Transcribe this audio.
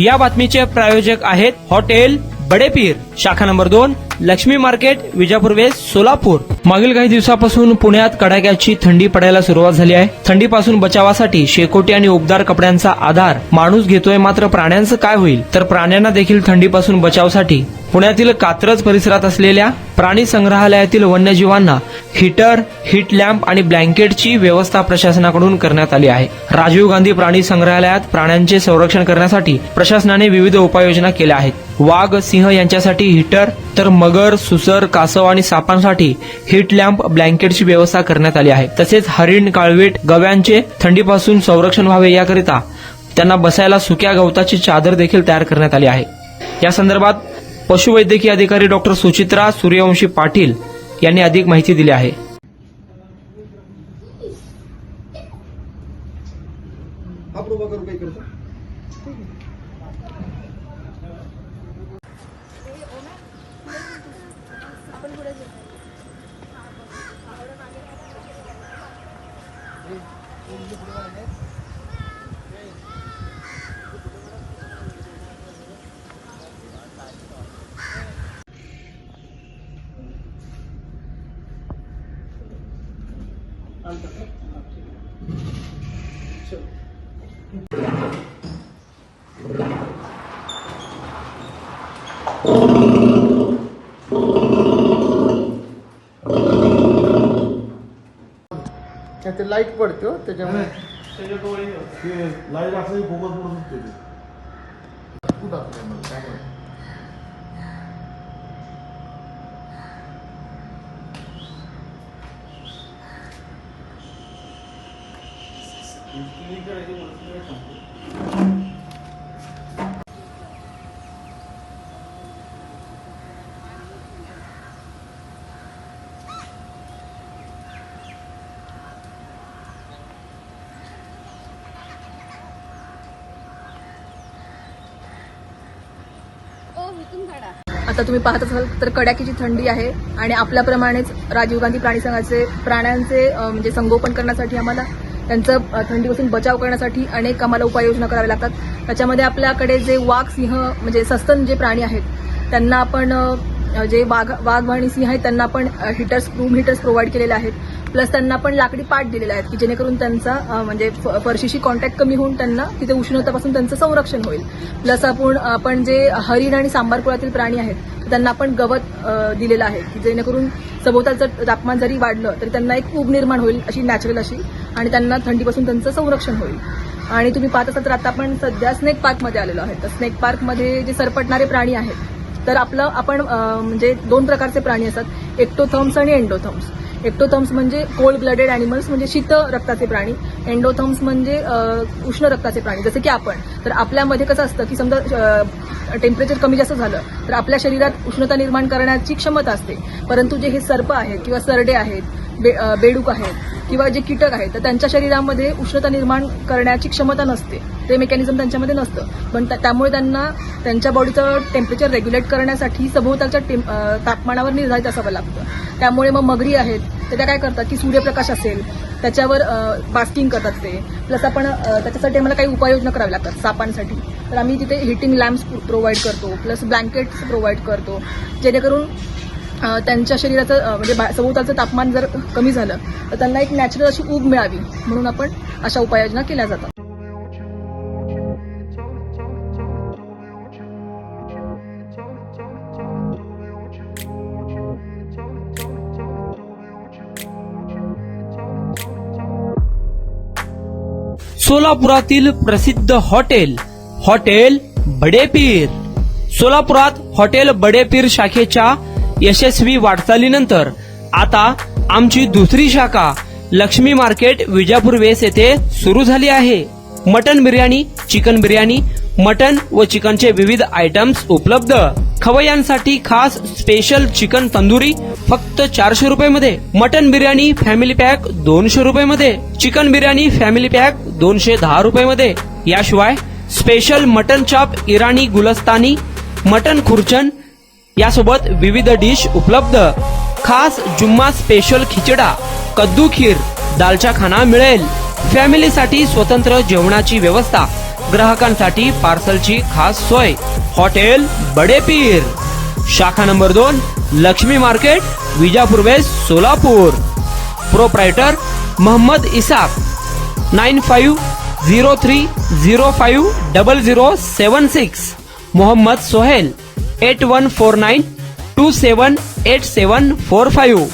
या बातमीचे प्रायोजक आहेत हॉटेल बडेपीर, शाखा number 2, Laxmi market, Vijapur west, Solapur. मागील काही दिवसापासून पुण्यात कडाक्याची थंडी पडायला सुरुवात झाली आहे। थंडीपासून बचावासाठी शेकोटी आणि उबदार कपड्यांचा आधार माणूस घेतोय, मात्र प्राण्यांचं काय होईल? तर प्राण्यांना देखील थंडीपासून बचावासाठी पुण्यातील कात्रज परिसरात असलेल्या प्राणी संग्रहालयातील वन्यजीवांना हीटर, हीट लॅम्प आणि ब्लँकेटची व्यवस्था प्रशासनाकडून करण्यात आली आहे। राजीव गांधी प्राणी संग्रहालयात प्राण्यांचे संरक्षण करण्यासाठी प्रशासनाने विविध उपाययोजना केल्या आहेत। वाघ, सिंह यांच्यासाठी हीटर, तर मगर, सुसर, कासव आणि सापांसाठी हीट लॅम्प, ब्लँकेटची व्यवस्था करण्यात आली आहे। तसेच हरिण, काळवीट, गव्यांचे थंडीपासून संरक्षण व्हावे याकरिता त्यांना बसायला सुक्या गवताची चादर देखील तयार करण्यात आली आहे। या संदर्भात पशुवैद्यकीय अधिकारी डॉक्टर सुचित्रा सूर्यवंशी पाटील यांनी अधिक माहिती दिली आहे। ते लाईट पडते हो त्याच्यामुळे लाईट असं फोकस पडत आता तुम्ही पाहत असाल तर कडाक्याची थंडी आहे आणि आपल्याप्रमाणेच राजीव गांधी प्राणी संघाचे प्राण्यांचे म्हणजे संगोपन करण्यासाठी आम्हाला त्यांचं थंडीपासून बचाव करण्यासाठी अनेक आम्हाला उपाययोजना कराव्या लागतात। त्याच्यामध्ये आपल्याकडे जे वाघ, सिंह म्हणजे सस्तन जे प्राणी आहेत त्यांना आपण जे वाघ आणि सिंह आहेत त्यांना आपण रूम हीटर्स प्रोव्हाइड केलेले आहेत। प्लस त्यांना पण लाकडी पाट दिलेले आहेत की जेणेकरून त्यांचा म्हणजे फरशीशी कॉन्टॅक्ट कमी होऊन त्यांना तिथे उष्णतापासून त्यांचं संरक्षण होईल। प्लस आपण जे हरिण आणि सांबार कुळातील प्राणी आहेत त्यांना आपण गवत दिलेलं आहे की जेणेकरून सभोवतालचं तापमान जरी वाढलं तरी त्यांना एक ऊब निर्माण होईल अशी नॅचरल अशी, आणि त्यांना थंडीपासून त्यांचं संरक्षण होईल। आणि तुम्ही पाहत असाल तर आता आपण सध्या स्नेक पार्कमध्ये आलेलो आहे। तर स्नेक पार्कमध्ये जे सरपटणारे प्राणी आहेत तर आपण म्हणजे 2 प्रकारचे प्राणी असतात, एक्टोथर्म्स आणि एंडोथर्म्स। एक्टोथर्म्स म्हणजे कोल्ड ब्लडेड ॲनिमल्स म्हणजे शीत रक्ताचे प्राणी, एंडोथर्म्स म्हणजे उष्ण रक्ताचे प्राणी जसे की आपण। तर आपल्यामध्ये कसं असतं की समजा टेम्परेचर कमी जास्त झालं तर आपल्या शरीरात उष्णता निर्माण करण्याची क्षमता असते, परंतु जे हे सर्प आहेत किंवा सरडे आहेत, बेडूक आहेत किंवा जे कीटक आहेत तर त्यांच्या शरीरामध्ये उष्णता निर्माण करण्याची क्षमता नसते, ते मेकॅनिझम त्यांच्यामध्ये नसतं। पण त्यामुळे त्यांना त्यांच्या बॉडीचं टेम्परेचर रेग्युलेट करण्यासाठी सभोवतालच्या तापमानावर निर्धारित असावं लागतं। त्यामुळे मग मगरी आहेत तर त्या काय करतात की सूर्यप्रकाश असेल त्याच्यावर बास्किंग करतात ते। प्लस आपण त्याच्यासाठी आम्हाला काही उपाययोजना कराव्या लागतात सापांसाठी, तर आम्ही तिथे हिटिंग लॅम्प्स प्रोव्हाइड करतो, प्लस ब्लँकेट्स प्रोव्हाइड करतो जेणेकरून त्यांच्या शरीराचं म्हणजे सभोवतालचं तापमान जर कमी झालं तर त्यांना एक नॅचरल अशी ऊब मिळावी म्हणून आपण अशा उपाययोजना केल्या जातात। सोलापुरातील प्रसिद्ध हॉटेल बडेपीर। सोलापुरात हॉटेल बडेपीर शाखेच्या यशस्वी वाटचालीनंतर आता आमची दुसरी शाखा लक्ष्मी मार्केट, विजापूर वेस्ट येथे सुरू झाली आहे। Mutton biryani, chicken biryani, mutton व चिकनचे विविध आयटम्स उपलब्ध। खवय्यांसाठी खास स्पेशल चिकन तंदुरी फक्त 400 रुपये मध्ये, मटन बिर्याणी फॅमिली पॅक 200 रुपये मध्ये, चिकन बिर्याणी फॅमिली पॅक 210 रुपये मध्ये। याशिवाय special mutton chop, Irani Gulistani, mutton khurchan यासोबत विविध डिश उपलब्ध। खास जुम्मा स्पेशल खिचडा, कद्दू खीर, दालचा खाना मिळेल। फॅमिलीसाठी स्वतंत्र जेवणाची व्यवस्था, ग्राहकांसाठी पार्सलची खास सोय. हॉटेल बडे पीर, शाखा number 2, Laxmi market, Vijapur west, Solapur. Proprietor Mohammad Isaq. 9503050076. Mohammad Sohail. 8149278745.